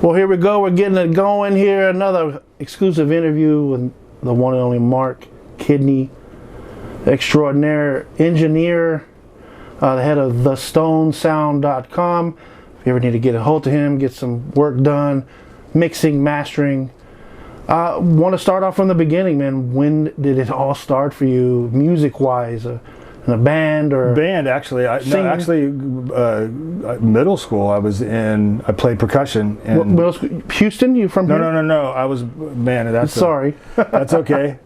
Well, here we go. We're getting it going here. Another exclusive interview with the one and only Mark Kidney, Extraordinaire Engineer, the head of thestonesound.com. If you ever need to get a hold of him, get some work done, mixing, mastering. Want to start off from the beginning, man. When did it all start for you, music-wise? In a band or band? Actually, middle school. I played percussion. And middle school? Houston? You from here? No. I was That's sorry. That's okay.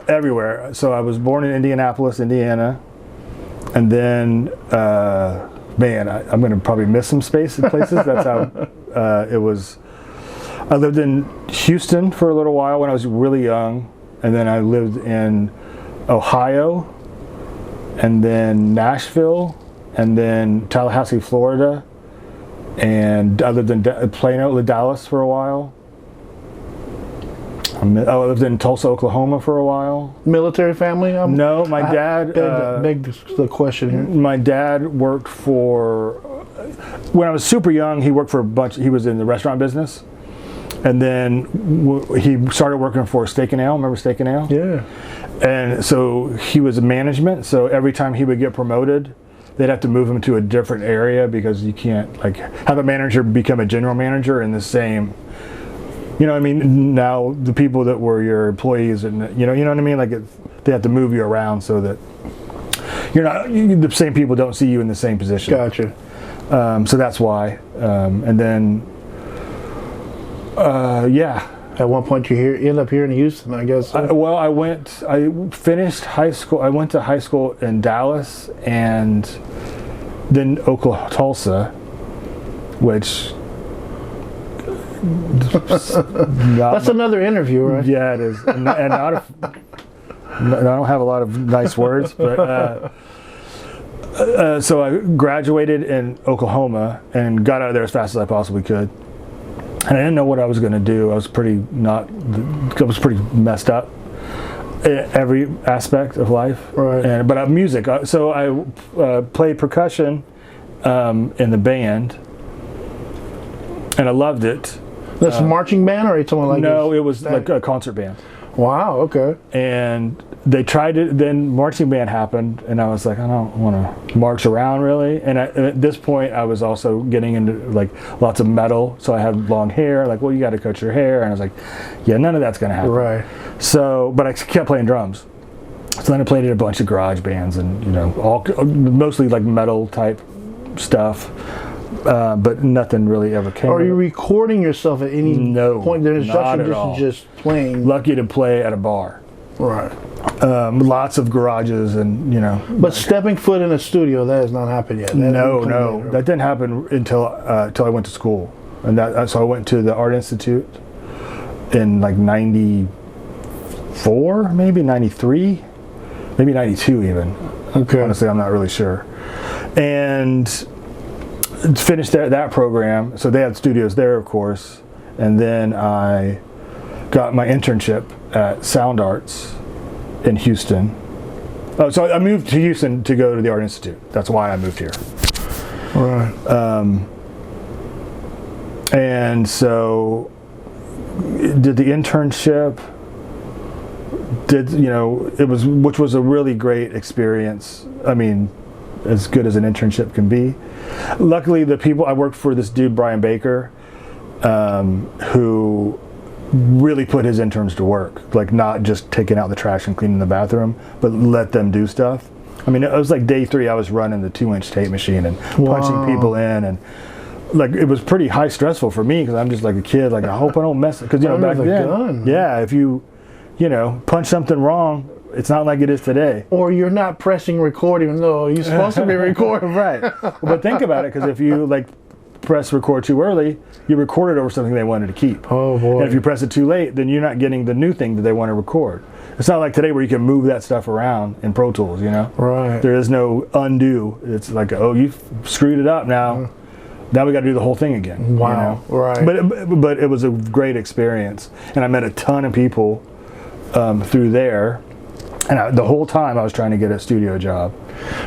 Everywhere. So I was born in Indianapolis, Indiana, and then I'm going to probably miss some places. That's how it was. I lived in Houston for a little while when I was really young, and then I lived in Ohio, and then Nashville, and then Tallahassee, Florida, and I lived in Plano, Dallas for a while. I lived in Tulsa, Oklahoma for a while. Military family? No, my dad... beg the question here. My dad worked for... When I was super young, he worked for he was in the restaurant business. And then he started working for Steak and Ale. Remember Steak and Ale? Yeah. And so he was in management. So every time he would get promoted, they'd have to move him to a different area because you can't have a manager become a general manager in the same. You know what I mean? Now the people that were your employees, and you know what I mean. They have to move you around so that the same people don't see you in the same position. Gotcha. So that's why. And then. Yeah. At one point, you end up here in Houston, I guess. I finished high school. I went to high school in Dallas and then Tulsa, which. That's another interview, right? Yeah, it is. And I don't have a lot of nice words, but. So I graduated in Oklahoma and got out of there as fast as I possibly could. And I didn't know what I was going to do. I was pretty messed up in every aspect of life. Right. But music. So I played percussion in the band, and I loved it. That's a marching band, or something like that? No, it was like a concert band. Wow. Okay. And they tried it. Then marching band happened, and I was like, I don't want to march around really. And at this point, I was also getting into lots of metal. So I had long hair. Well, you got to cut your hair. And I was like, yeah, none of that's gonna happen. Right. So, but I kept playing drums. So then I played in a bunch of garage bands, and mostly metal type stuff. But nothing really ever came. Are you recording yourself at any point? There's not at all. Just playing. Lucky to play at a bar. Right. Lots of garages and But stepping foot in a studio, that has not happened yet. No, that didn't happen until I went to school, and so I went to the Art Institute in '94, maybe '93, maybe '92 even. Okay. Honestly, I'm not really sure, and finished that program. So they had studios there, of course, and then I got my internship at Sound Arts in Houston. So I moved to Houston to go to the Art Institute. That's why I moved here. Right. And so did the internship. Which was a really great experience. I mean, as good as an internship can be. Luckily, I worked for this dude, Brian Baker, who really put his interns to work, not just taking out the trash and cleaning the bathroom, but let them do stuff. I mean, it was day 3, I was running the 2-inch tape machine and punching people in, and it was pretty high stressful for me because I'm just a kid. I hope I don't mess it, because back then, yeah, if you punch something wrong, it's not like it is today. Or you're not pressing record even though you're supposed to be recording. Right. But think about it, because if you press record too early, you recorded over something they wanted to keep. Oh boy. And if you press it too late, then you're not getting the new thing that they want to record. It's not like today where you can move that stuff around in Pro Tools, Right. There is no undo. It's oh, you screwed it up now. Now we got to do the whole thing again. Wow. Right. But it was a great experience, and I met a ton of people through there. And the whole time I was trying to get a studio job.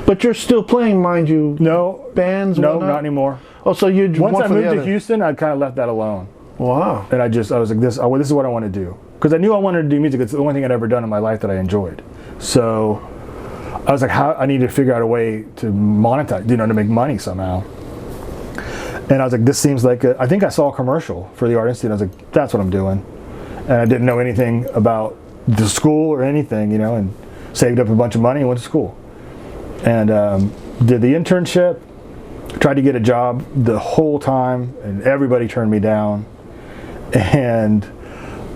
But you're still playing, mind you. No, bands. No, whatnot? not anymore. Oh, so you once I moved to Houston, I kind of left that alone. Wow. And I was like, this is what I want to do, because I knew I wanted to do music. It's the only thing I'd ever done in my life that I enjoyed. So I was like, I need to figure out a way to monetize, to make money somehow. And I was like, this seems like I think I saw a commercial for the artist, and I was like, that's what I'm doing. And I didn't know anything about the school or anything, and saved up a bunch of money and went to school. And did the internship, tried to get a job the whole time, and everybody turned me down. And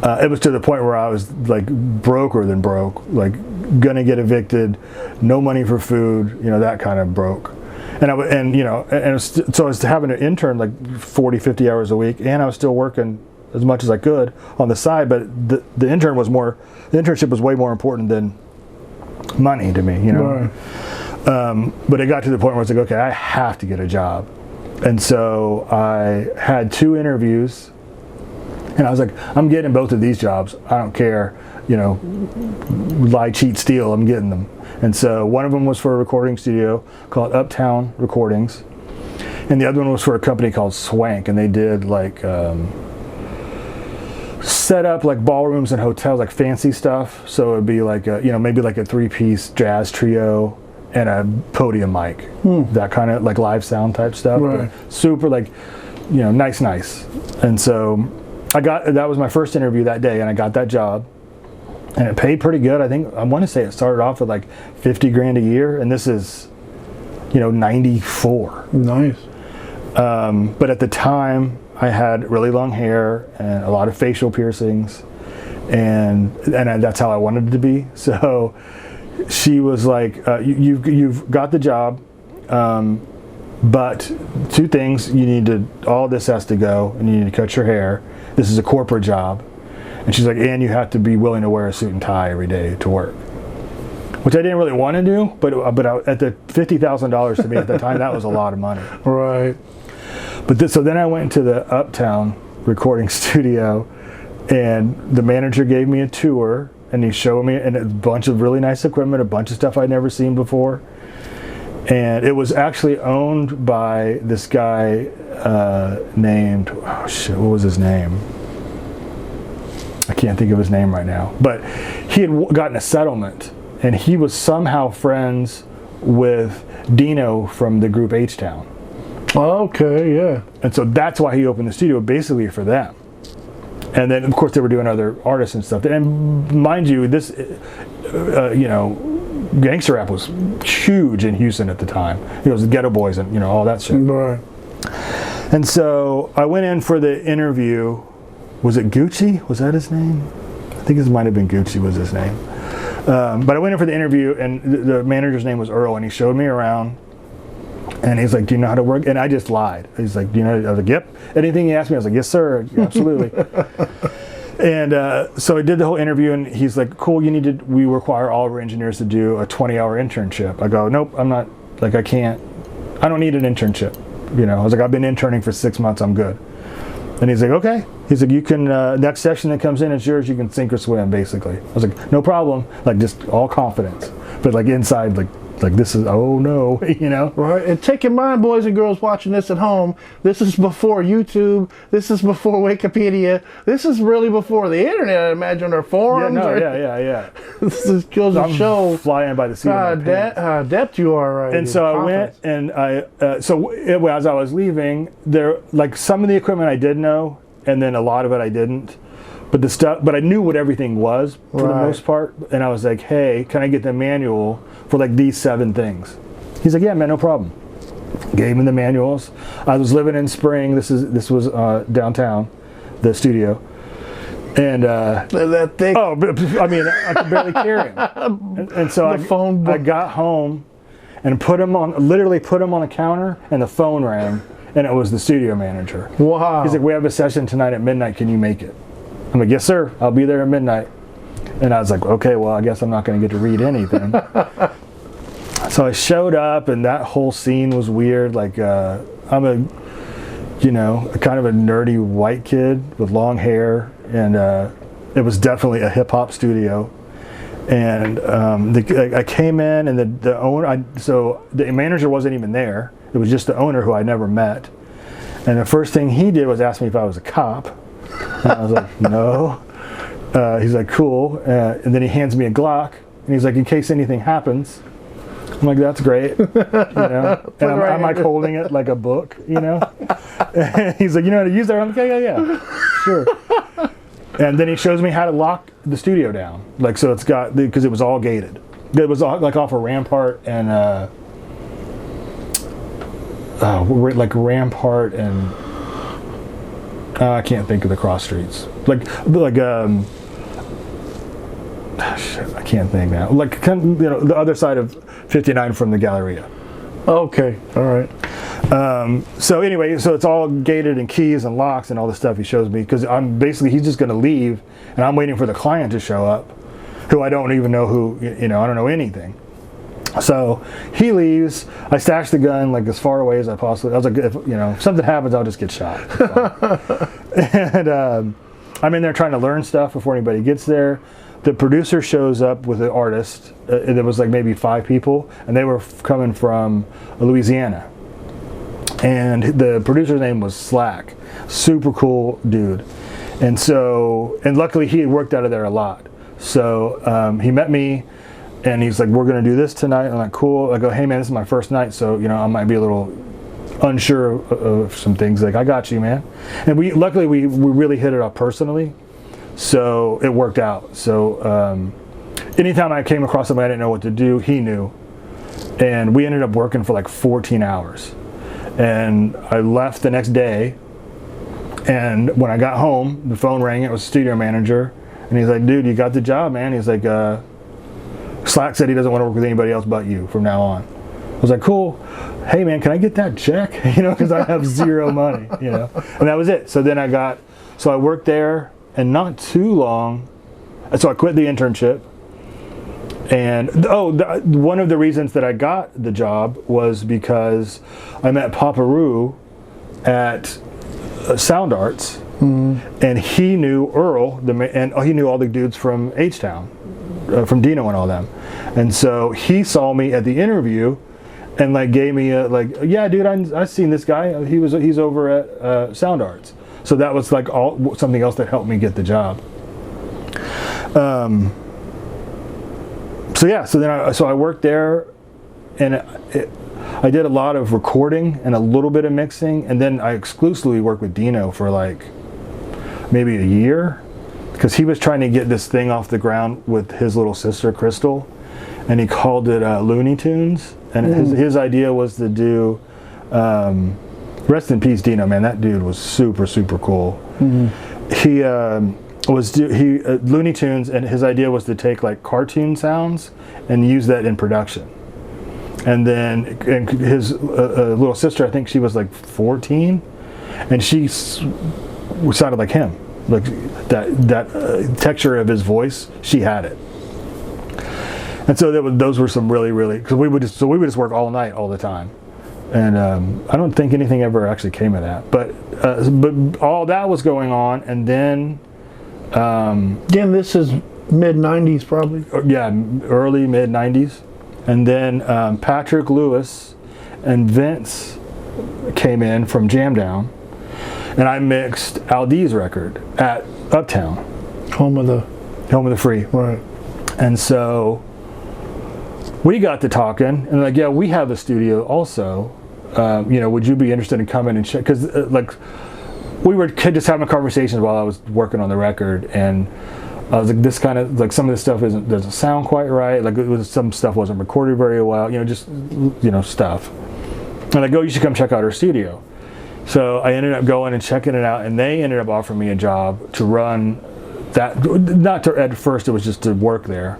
it was to the point where I was like broker than broke, like gonna get evicted, no money for food, that kind of broke. And so I was having an intern like 40, 50 hours a week, and I was still working as much as I could on the side, but the internship was way more important than money to me, Right. But it got to the point where I was like, okay, I have to get a job. And so I had 2 interviews, and I was like, I'm getting both of these jobs. I don't care, lie, cheat, steal, I'm getting them. And so one of them was for a recording studio called Uptown Recordings, and the other one was for a company called Swank, and they did like set up like ballrooms and hotels, like fancy stuff. So it'd be like maybe like a 3-piece jazz trio and a podium mic, that kind of like live sound type stuff. Right. Super like, nice. And so that was my first interview that day, and I got that job, and it paid pretty good. I think I want to say it started off with like 50 grand a year, and this is, 94. Nice. But at the time, I had really long hair and a lot of facial piercings, and that's how I wanted it to be. So she was like, you've got the job, but 2 things, all this has to go, and you need to cut your hair. This is a corporate job. And she's like, and you have to be willing to wear a suit and tie every day to work. Which I didn't really want to do, but at the $50,000 to me at the time, that was a lot of money. Right. So then I went to the Uptown recording studio, and the manager gave me a tour, and he showed me a bunch of really nice equipment, a bunch of stuff I'd never seen before. And it was actually owned by this guy named, what was his name? I can't think of his name right now. But he had gotten a settlement, and he was somehow friends with Dino from the group H-Town. Okay, yeah. And so that's why he opened the studio, basically for them. And then, of course, they were doing other artists and stuff. And mind you, this, gangster rap was huge in Houston at the time. It was the Ghetto Boys and, all that shit. Right. And so I went in for the interview. Was it Gucci? Was that his name? I think it might have been Gucci was his name. But I went in for the interview, and the manager's name was Earl, and he showed me around. And he's like, do you know how to work? And I just lied. He's like, do you know? I was like, yep. Anything he asked me, I was like, yes, sir. Absolutely. And so I did the whole interview, and he's like, cool, we require all of our engineers to do a 20-hour internship. I go, nope, I'm not, like, I don't need an internship. I was like, I've been interning for 6 months, I'm good. And he's like, okay. He's like, you can, next section that comes in, it's yours, you can sink or swim, basically. I was like, no problem. Like, just all confidence. But like inside, like this is, oh no, Right, and take in mind, boys and girls watching this at home, this is before YouTube, this is before Wikipedia, this is really before the internet, I imagine, or forums. Yeah. This is goes to show flying by the seat of my pants. How adept you are, right? And so I went, and as I was leaving, there, like, some of the equipment I did know, and then a lot of it I didn't. But I knew what everything was for the most part, and I was like, hey, can I get the manual for like these 7 things? He's like, yeah, man, no problem. Gave him the manuals. I was living in Spring. This was downtown, the studio, and that thing. Oh, I mean, I could barely carry him. And so I got home and literally put him on the counter, and the phone rang, and it was the studio manager. Wow. He's like, we have a session tonight at midnight. Can you make it? I'm like, yes, sir. I'll be there at midnight. And I was like, okay, well, I guess I'm not going to get to read anything. So I showed up, and that whole scene was weird. Like, I'm a kind of a nerdy white kid with long hair, and it was definitely a hip hop studio. And I came in, and the owner, so the manager wasn't even there. It was just the owner who I never met. And the first thing he did was ask me if I was a cop. And I was like, no. He's like, cool. And then he hands me a Glock, and he's like, in case anything happens. I'm like, that's great. You know? And I'm like holding it like a book, you know? And he's like, you know how to use that? I'm like, yeah, sure. And then he shows me how to lock the studio down. Like, so it's got, because it was all gated. It was like off of Rampart and, like Rampart and, I can't think of the cross streets. Shit, I can't think now. Like, you know, the other side of 59 from the Galleria. Okay, all right. So anyway, so it's all gated and keys and locks and all the stuff he shows me, because he's just going to leave, and I'm waiting for the client to show up, who I don't even know who, you know, I don't know anything. So he leaves. I stash the gun like as far away as I possibly. I was like, if you know, if something happens, I'll just get shot. And I'm in there trying to learn stuff before anybody gets there. The producer shows up with an artist. There was like maybe 5 people, and they were coming from Louisiana. And the producer's name was Slack. Super cool dude. And luckily he had worked out of there a lot. So he met me, and he's like, we're going to do this tonight. I'm like, cool. I go, hey man, this is my first night, so you know, I might be a little unsure of some things. Like, I got you, man. And luckily we really hit it off personally. So it worked out. So anytime I came across somebody I didn't know what to do, he knew. And we ended up working for like 14 hours. And I left the next day. And when I got home, the phone rang. It was the studio manager. And he's like, dude, you got the job, man. He's like, Slack said he doesn't want to work with anybody else but you from now on. I was like, cool. Hey, man, can I get that check? You know, because I have zero money, you know. And that was it. So then I worked there. And not too long, so I quit the internship. And one of the reasons that I got the job was because I met Papa Roo at Sound Arts, and he knew Earl, and he knew all the dudes from H-Town, from Dino and all them. And so he saw me at the interview, and like gave me yeah, dude, I've seen this guy. He's over at Sound Arts. So that was like something else that helped me get the job. So I worked there, and I did a lot of recording and a little bit of mixing, and then I exclusively worked with Dino for like maybe a year, because he was trying to get this thing off the ground with his little sister Crystal, and he called it Looney Tunes, and his idea was to do. Rest in peace, Dino, man. That dude was super, super cool. He Looney Tunes, and his idea was to take like cartoon sounds and use that in production. And then his little sister, I think she was like 14, and she sounded like him. Like that texture of his voice, she had it. And so those were some really, really, because we would just work all night, all the time. And I don't think anything ever actually came of that, but all that was going on, and then again, this is mid 90s probably. Yeah, early mid 90s, and then Patrick Lewis and Vince came in from Jam Down, and I mixed Al D's record at Uptown, home of the free, right? And so we got to talking, and like, yeah, we have a studio also. You know, would you be interested in coming and check? Because like, we were just having conversations while I was working on the record, and I was like, this kind of like, some of this stuff doesn't sound quite right. Like, some stuff wasn't recorded very well. You know, just stuff. And I go, you should come check out our studio. So I ended up going and checking it out, and they ended up offering me a job to run that. Not to, at first, it was just to work there.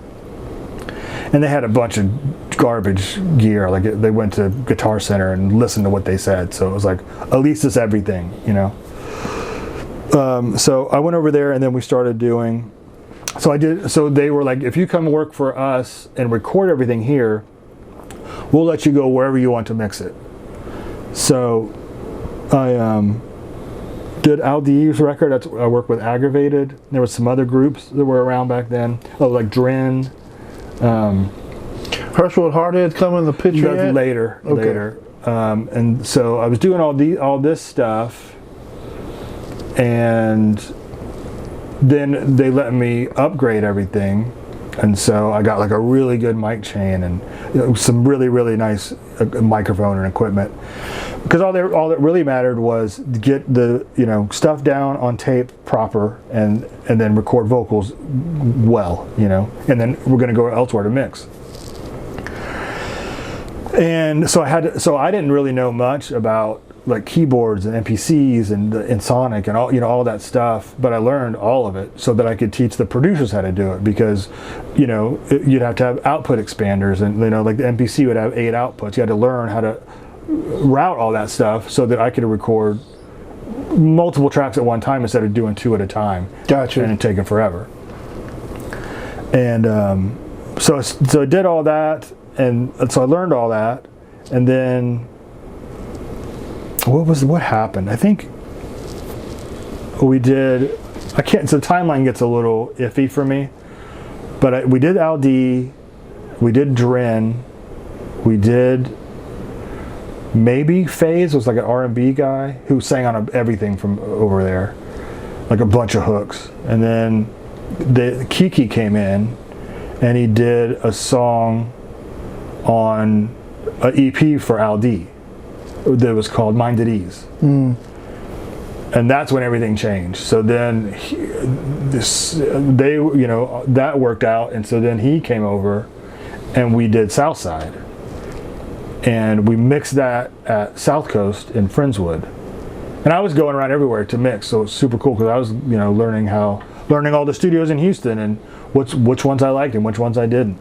And they had a bunch of garbage gear. Like, they went to Guitar Center and listened to what they said. So it was like, at least it's everything, you know. So I went over there, and then we started doing. So they were like, if you come work for us and record everything here, we'll let you go wherever you want to mix it. So I did Al D's record. I worked with Aggravated. There was some other groups that were around back then. Oh, like Dren. Herschel Hardhead coming in the picture yet? Later, Okay. later. And so I was doing all this stuff, and then they let me upgrade everything, and so I got like a really good mic chain and some really, really nice microphone and equipment. Because all that really mattered was to get the stuff down on tape proper, and then record vocals well, and then we're going to go elsewhere to mix. And so I didn't really know much about like keyboards and MPCs and Sonic and all that stuff, but I learned all of it so that I could teach the producers how to do it, because you'd have to have output expanders, and like the MPC would have 8 outputs. You had to learn how to route all that stuff so that I could record multiple tracks at one time instead of doing 2 at a time. Gotcha. And it taking forever. And so I did all that, and so I learned all that, and then what happened? I think we did. So the timeline gets a little iffy for me, but we did Al D, we did Dren, we did maybe FaZe was like an R&B guy who sang on everything from over there, like a bunch of hooks, and then Kiki came in, and he did a song on an EP for Al D that was called Mind at Ease. And that's when everything changed. So then that worked out, and so then he came over and we did Southside, and we mixed that at South Coast in Friendswood. And I was going around everywhere to mix, so it was super cool because I was learning all the studios in Houston and which ones I liked and which ones I didn't,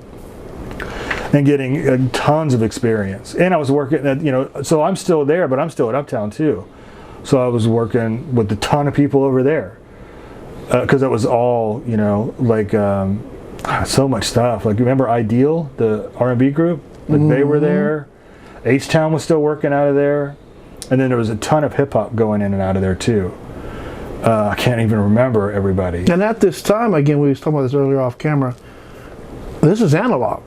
and getting tons of experience. And I was working at, so I'm still there, but I'm still at Uptown too. So I was working with a ton of people over there, because it was all, so much stuff. Like, remember Ideal, the R&B group? Like, they were there. H-Town was still working out of there. And then there was a ton of hip-hop going in and out of there too. I can't even remember everybody. And at this time, again, we was talking about this earlier off camera, this is analog.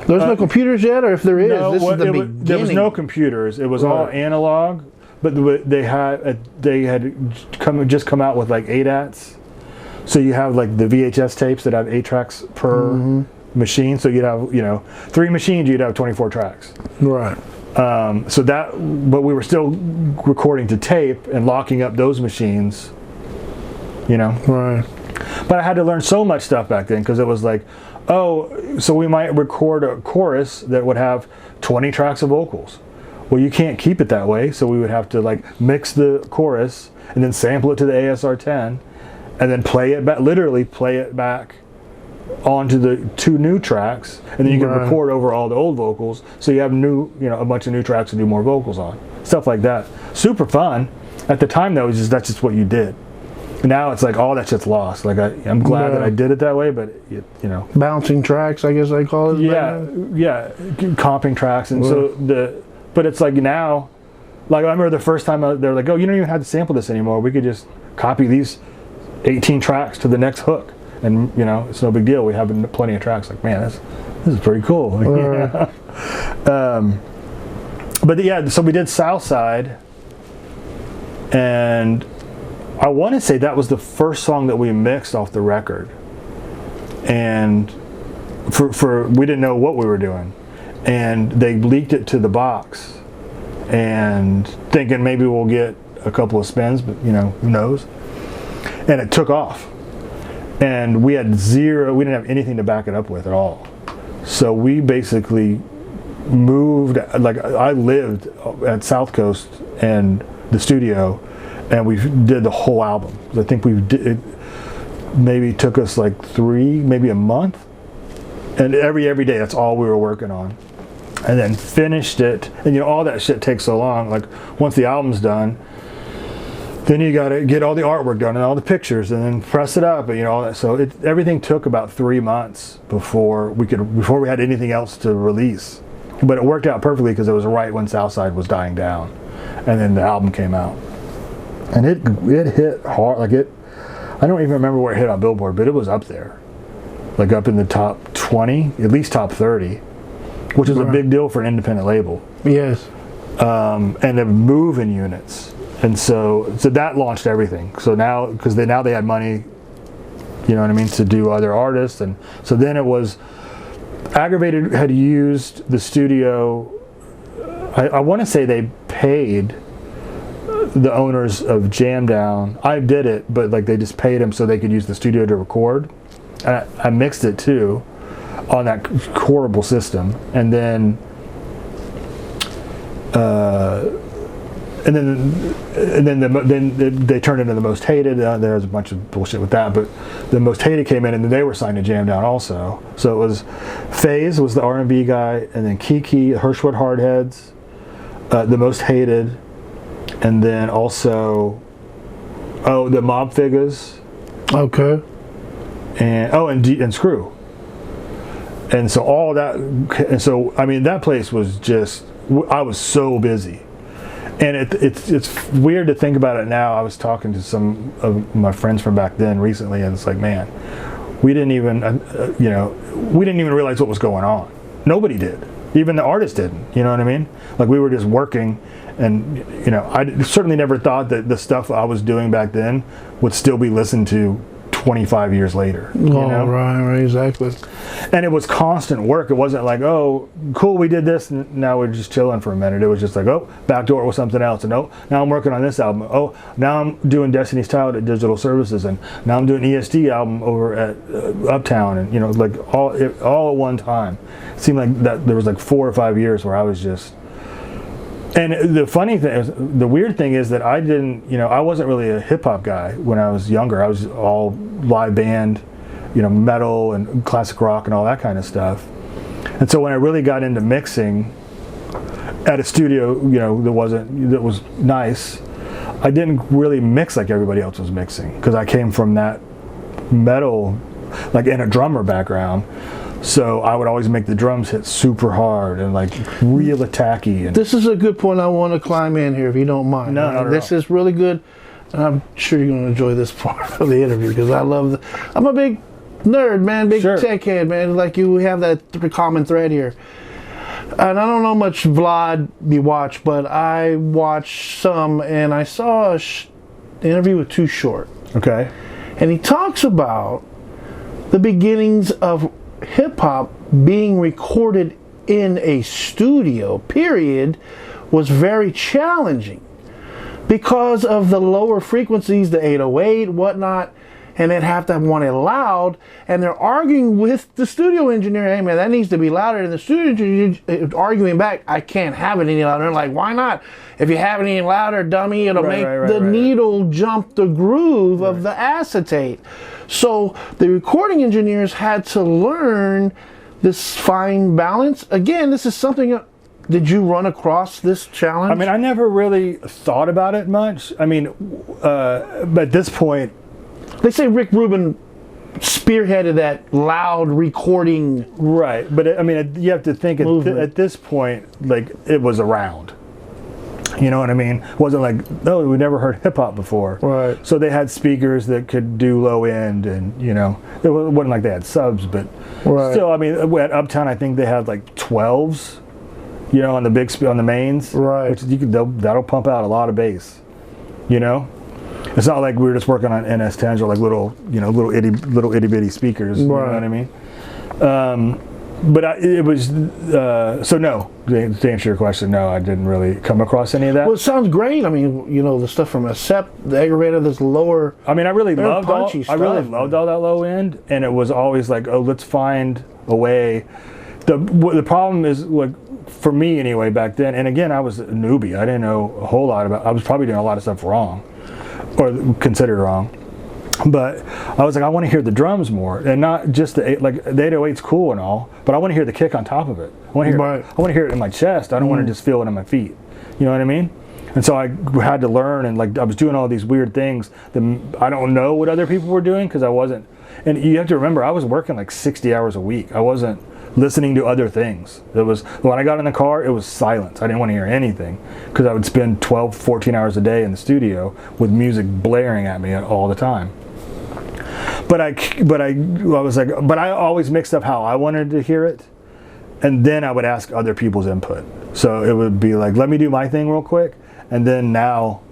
There's no computers yet, or if there is, this is the beginning. There was no computers. It was all analog, but they had just come out with like ADATs. So you have like the VHS tapes that have 8 tracks per machine. So you'd have 3 machines, you'd have 24 tracks. Right. But we were still recording to tape and locking up those machines. Right. But I had to learn so much stuff back then, because it was like, so we might record a chorus that would have 20 tracks of vocals. Well, you can't keep it that way, so we would have to like mix the chorus and then sample it to the ASR10, and then literally play it back onto the 2 new tracks, and then you can record over all the old vocals, so you have a bunch of new tracks to do more vocals on. Stuff like that. Super fun. At the time, though, that's just what you did. Now it's like all that shit's lost. Like I'm glad that I did it that way, but bouncing tracks, I guess I call it. Yeah, comping tracks, and but it's like now, like I remember the first time they're like, oh, you don't even have to sample this anymore. We could just copy these 18 tracks to the next hook, and it's no big deal. We have plenty of tracks. Like, man, this is pretty cool. But yeah, so we did Southside, and I want to say that was the first song that we mixed off the record, and we didn't know what we were doing, and they leaked it to the box, and thinking maybe we'll get a couple of spins, but who knows? And it took off, and we didn't have anything to back it up with at all. So we basically moved. Like, I lived at South Coast and the studio, and we did the whole album. I think it maybe took us like maybe a month, and every day that's all we were working on, and then finished it. And all that shit takes so long. Like, once the album's done, then you got to get all the artwork done and all the pictures, and then press it up, and all that. So everything took about 3 months before we had anything else to release. But it worked out perfectly because it was right when Southside was dying down, and then the album came out. And it hit hard. Like, I don't even remember where it hit on Billboard, but it was up there. like up in the top 20, at least top 30, which is a big deal for an independent label. Yes. And they're moving units, and so that launched everything. So now, because they had money, you know what I mean, to do other artists, and so then it was Aggravated had used the studio. I want to say they paid the owners of Jam Down. I did it, but like they just paid them so they could use the studio to record. And I mixed it too on that horrible system, and then they turned into the Most Hated. There's a bunch of bullshit with that, but the Most Hated came in, and then they were signed to Jam Down also. So it was FaZe was the R&B guy, and then Kiki, Hirschwood Hardheads, the Most Hated, and then also the Mob Figures. Okay. And Screw. And so all that, and so I mean that place was just, I was so busy. And it's weird to think about it now. I was talking to some of my friends from back then recently, and it's like, man, we didn't even realize what was going on. Nobody did. Even the artists didn't. You know what I mean? Like we were just working, and I certainly never thought that the stuff I was doing back then would still be listened to 25 years later. Right, exactly. And it was constant work. It wasn't like, oh, cool, we did this, and now we're just chilling for a minute. It was just like, oh, backdoor with something else, and oh, now I'm working on this album. Oh, now I'm doing Destiny's Child at Digital Services, and now I'm doing ESD album over at Uptown, and like all at one time. It seemed like that there was like 4 or 5 years where I was just. And the funny thing, the weird thing is that I didn't, I wasn't really a hip hop guy when I was younger. I was all live band, metal and classic rock and all that kind of stuff. And so when I really got into mixing at a studio, that was nice, I didn't really mix like everybody else was mixing, because I came from that metal, like in a drummer background. So I would always make the drums hit super hard and like real attacky. And this is a good point. I want to climb in here if you don't mind. No, this is really good. And I'm sure you're going to enjoy this part of the interview, because I'm a big nerd, man, big tech head, man. Like you, we have that common thread here. And I don't know much Vlad you watch, but I watched some, and I saw an interview with Too Short. Okay. And he talks about the beginnings of hip-hop being recorded in a studio, period, was very challenging because of the lower frequencies, the 808, whatnot, and they'd have to want it loud, and they're arguing with the studio engineer, hey man, that needs to be louder, and the studio engineer arguing back, I can't have it any louder. And like, why not? If you have it any louder, dummy, it'll make the needle jump the groove of the acetate. So the recording engineers had to learn this fine balance. Again, this is something, did you run across this challenge? I mean, I never really thought about it much. I mean, but at this point, they say Rick Rubin spearheaded that loud recording. Right, but I mean, you have to think at this point, like, it was around. You know what I mean? It wasn't like, no, we never heard hip hop before. Right. So they had speakers that could do low end, and it wasn't like they had subs, but still, I mean, at Uptown, I think they had like 12s, on the mains. Right. Which that'll pump out a lot of bass. It's not like we were just working on NS10s or like little itty bitty speakers. You know what I mean? But it was so no. To answer your question, no, I didn't really come across any of that. Well, it sounds great. I mean, the stuff from Accept, the Aggravator, this lower. I mean, I really loved all that low end, and it was always like, oh, let's find a way. The problem is, like, for me anyway back then, and again, I was a newbie. I didn't know a whole lot about. I was probably doing a lot of stuff wrong, or considered wrong. But I was like, I want to hear the drums more, and not just the 808's cool and all, but I want to hear the kick on top of it. I want to hear it in my chest. I don't want to just feel it in my feet. You know what I mean? And so I had to learn, and like I was doing all these weird things that I don't know what other people were doing, because I wasn't. And you have to remember, I was working like 60 hours a week. I wasn't listening to other things. It was, when I got in the car, it was silence. I didn't want to hear anything, because I would spend 12, 14 hours a day in the studio with music blaring at me all the time. But I was like, but I always mixed up how I wanted to hear it, and then I would ask other people's input. So it would be like, let me do my thing real quick, and then now,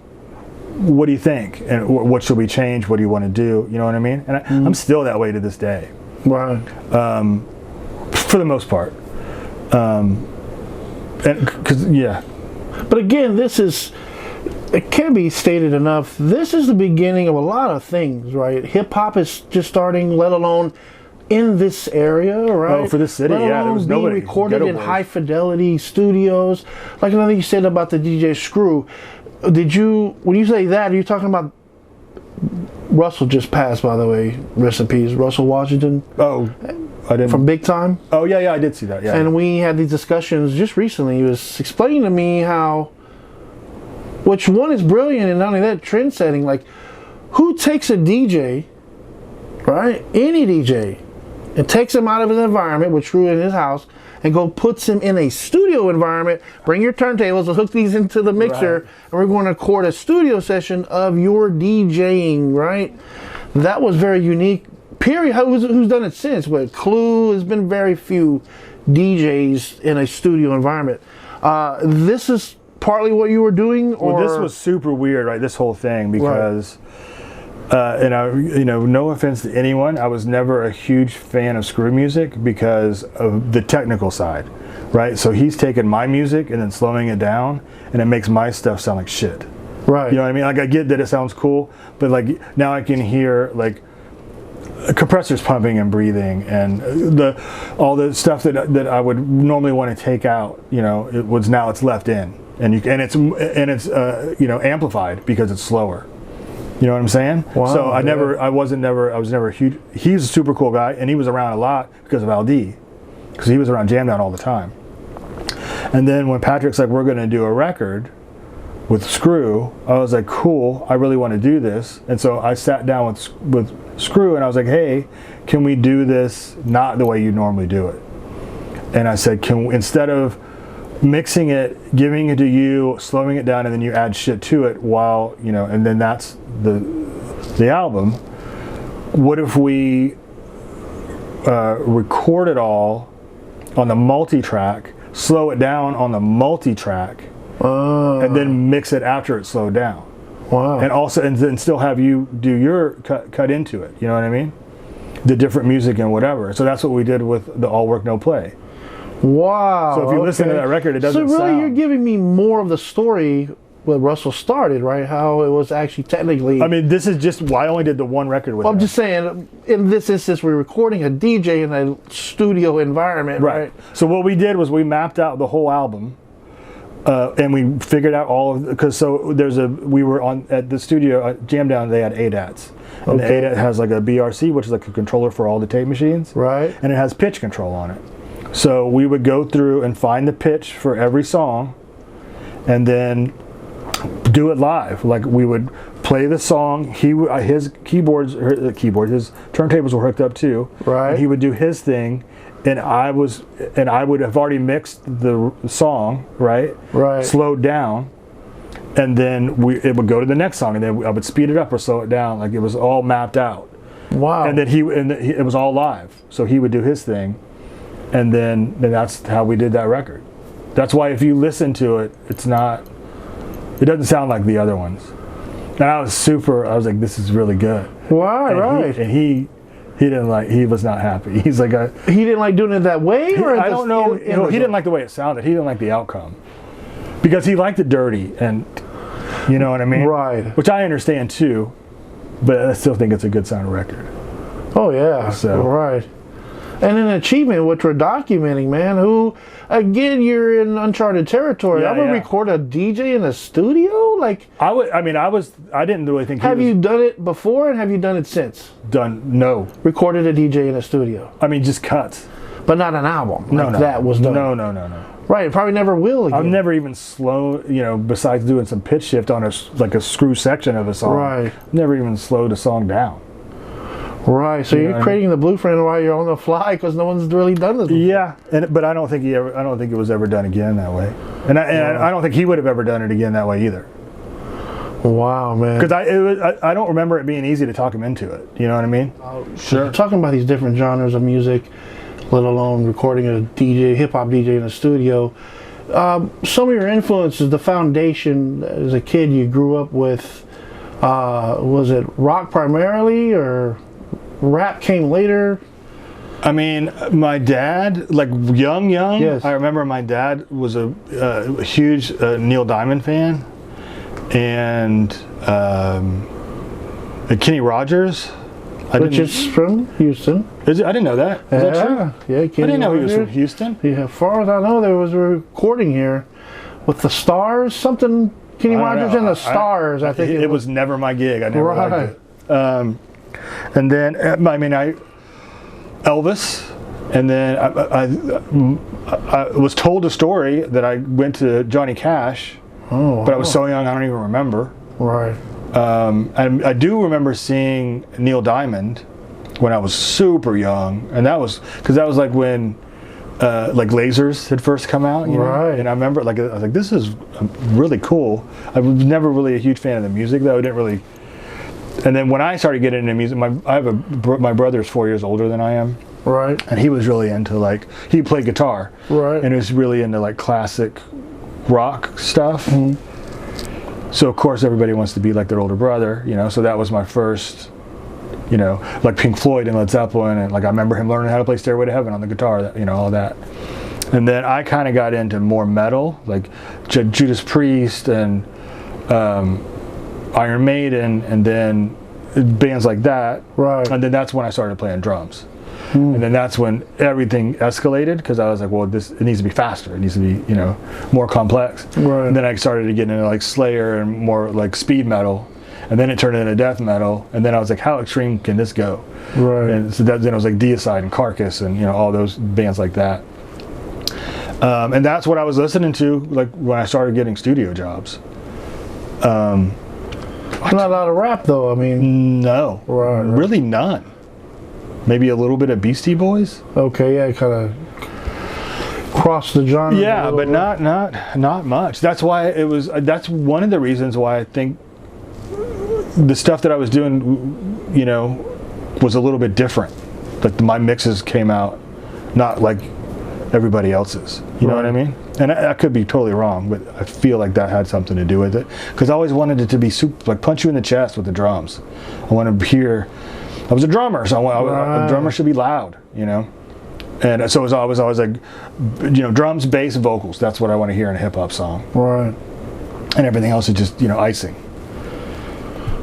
what do you think? And what should we change? What do you want to do? You know what I mean? And I'm still that way to this day. Right. For the most part. And because But again, it can't be stated enough. This is the beginning of a lot of things, right? Hip hop is just starting, let alone in this area, right? Oh, for this city, yeah, there was nobody. Being recorded in high fidelity studios. Like another thing you said about the DJ Screw. When you say that, are you talking about Russell just passed, by the way, rest in peace, Russell Washington? Oh, I didn't. From Big Time? Oh, yeah, I did see that, yeah. And we had these discussions just recently. He was explaining to me how, which one is brilliant and not only that, trend setting, like, who takes a DJ, right, any DJ, and takes him out of his environment, which Screw in his house, and puts him in a studio environment, bring your turntables and hook these into the mixer, and we're going to record a studio session of your DJing, right? That was very unique. Period. Who's done it since? But Clue has been very few DJs in a studio environment. This is partly what you were doing, or? Well, this was super weird, right? This whole thing, because, and no offense to anyone, I was never a huge fan of Screw music because of the technical side, right? So he's taking my music and then slowing it down, and it makes my stuff sound like shit. Right. You know what I mean? Like, I get that it sounds cool, but like now I can hear like compressors pumping and breathing, and all the stuff that I would normally want to take out. You know, it's left in, and it's amplified because it's slower. You know what I'm saying? Wow, so I was never a huge. He's a super cool guy, and he was around a lot because of LD, because he was around Jam Down all the time. And then when Patrick's like, we're going to do a record with Screw, I was like, cool, I really want to do this. And so I sat down with Screw, and I was like, hey, can we do this not the way you normally do it? And I said, instead of mixing it, giving it to you, slowing it down, and then you add shit to it while, and then that's the album, what if we record it all on the multi-track, slow it down on the multi-track, and then mix it after it's slowed down. Wow. And then still have you do your cut into it. You know what I mean? The different music and whatever. So that's what we did with the All Work No Play. Wow. So if you listen to that record, it doesn't sound. So really, you're giving me more of the story where Russell started, right? How it was actually technically. I mean, this is just why I only did the one record with him. I'm just saying, in this instance, we're recording a DJ in a studio environment, right? So what we did was we mapped out the whole album. And we figured out all of, because we were at the studio Jam Down, they had ADATs, and the ADAT has like a BRC, which is like a controller for all the tape machines, right? And it has pitch control on it. So we would go through and find the pitch for every song, and then do it live. Like, we would play the song. His turntables were hooked up too, right? And he would do his thing. And I would have already mixed the song, right? Right. Slowed down, and then it would go to the next song, and then I would speed it up or slow it down. Like, it was all mapped out. Wow. And then it was all live, so he would do his thing, and then that's how we did that record. That's why if you listen to it, it doesn't sound like the other ones. And I was like, this is really good. Wow. And Right. He was not happy. He's like, he didn't like doing it that way, or I don't know. He didn't like the way it sounded. He didn't like the outcome because he liked it dirty, and you know what I mean, right? Which I understand too, but I still think it's a good sounding record. Oh yeah, so right. And an achievement which we're documenting, man. Who, again, you're in uncharted territory. I would record a DJ in a studio, like. I didn't really think. Have you done it before, and have you done it since? No. Recorded a DJ in a studio. I mean, just cuts. But not an album. No. That was done. No. Right, probably never will again. I've never even besides doing some pitch shift on a Screw section of a song. Right. I've never even slowed a song down. Right, so you're creating the blueprint while you're on the fly because no one's really done this before. Yeah, but I don't think it was ever done again that way, and I don't think he would have ever done it again that way either. Wow, man. Because I don't remember it being easy to talk him into it. You know what I mean? Sure. Talking about these different genres of music, let alone recording a DJ, hip hop DJ in a studio. Some of your influences, the foundation as a kid you grew up with, was it rock primarily or rap came later? I mean, my dad, like young, yes. I remember my dad was a huge Neil Diamond fan, and Kenny Rogers. Which is from Houston. Is it? I didn't know that. Is that true? Yeah, Kenny I didn't know Rogers. he was from Houston. Yeah, as far as I know, there was a recording here with the Stars, something, Kenny Rogers and the Stars, I think. It was never my gig. I never liked it. And then, Elvis, and then I was told a story that I went to Johnny Cash, but I was so young I don't even remember. Right. And I do remember seeing Neil Diamond when I was super young, and that was like when like lasers had first come out, you know? Right. And I remember I was like, this is really cool. I was never really a huge fan of the music though. I didn't really. And then when I started getting into music, my brother's 4 years older than I am. Right. And he was really into he played guitar. Right. And he was really into classic rock stuff. Mm-hmm. So of course everybody wants to be like their older brother, you know. So that was my first, you know, like Pink Floyd and Led Zeppelin, and I remember him learning how to play Stairway to Heaven on the guitar, you know, all that. And then I kind of got into more metal, like Judas Priest and Iron Maiden, and then bands like that. Right. And then that's when I started playing drums. And then that's when everything escalated, because I was like, well, it needs to be faster. It needs to be, you know, more complex. Right. And then I started to get into Slayer and more speed metal. And then it turned into death metal. And then I was like, how extreme can this go? Right. And so then it was Deicide and Carcass and, you know, all those bands like that. And that's what I was listening to when I started getting studio jobs. Not a lot of rap though, I mean. No. Right. Really none. Maybe a little bit of Beastie Boys. Okay, yeah, kind of cross the genre. Yeah, but not much. That's why that's one of the reasons why I think the stuff that I was doing, you know, was a little bit different. Like my mixes came out not like everybody else's. You know what I mean? And I could be totally wrong, but I feel like that had something to do with it. Because I always wanted it to be super, punch you in the chest with the drums. I want to hear. I was a drummer, so a drummer should be loud, you know. And so I was always like, you know, drums, bass, vocals. That's what I want to hear in a hip hop song. Right. And everything else is just, you know, icing.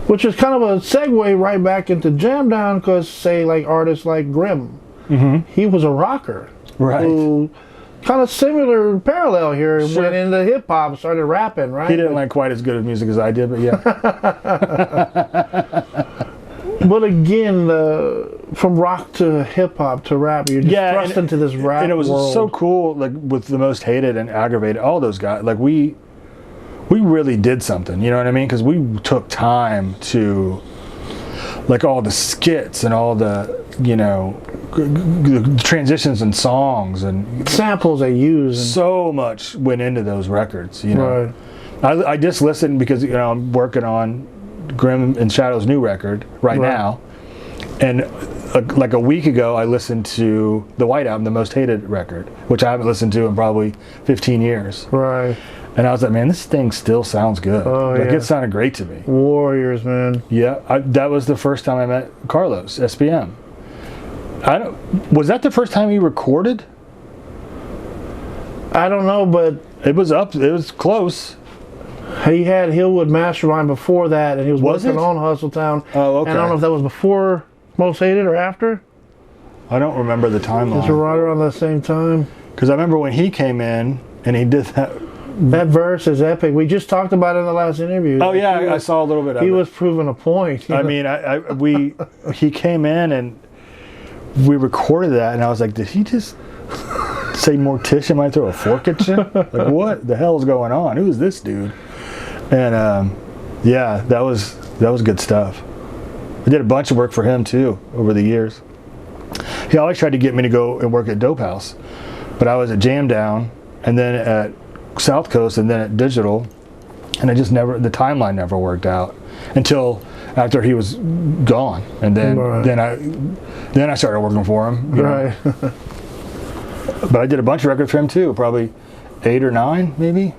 Which is kind of a segue right back into Jam Down, because say artists like Grimm, he was a rocker. Right. Who kind of similar parallel here, went into hip hop, started rapping, right? He didn't like quite as good of music as I did, but yeah. But again, from rock to hip hop to rap, you're just thrust into this rap and it was world. So cool, with the Most Hated and Aggravated, all those guys, we really did something, you know what I mean? Because we took time to, all the skits and all the, you know, the transitions and songs and samples they use. So much went into those records, you know. Right. I just listened because, you know, I'm working on Grimm and Shadow's new record right now, and a week ago I listened to the White Album, the Most Hated record, which I haven't listened to in probably 15 years. Right. And I was like, man, this thing still sounds good. Oh, it sounded great to me. Warriors, man. Yeah, that was the first time I met Carlos, SPM. Was that the first time he recorded? I don't know, but it was close. He had Hillwood Mastermind before that, and he was working on Hustletown. Oh, okay. And I don't know if that was before Most Hated or after. I don't remember the timeline. It's right around the same time. Because I remember when he came in and he did that. That verse is epic. We just talked about it in the last interview. Oh yeah, I saw a little bit of it. He was proving a point. I mean, he came in and we recorded that, and I was like, did he just say Morticia might throw a fork at you? Like, what the hell is going on? Who is this dude? And yeah, that was good stuff. I did a bunch of work for him too over the years. He always tried to get me to go and work at Dope House, but I was at Jam Down, and then at South Coast, and then at Digital, And it just never, the timeline never worked out until after he was gone, and then then I started working for him. Right. But I did a bunch of records for him too, probably 8 or 9 maybe.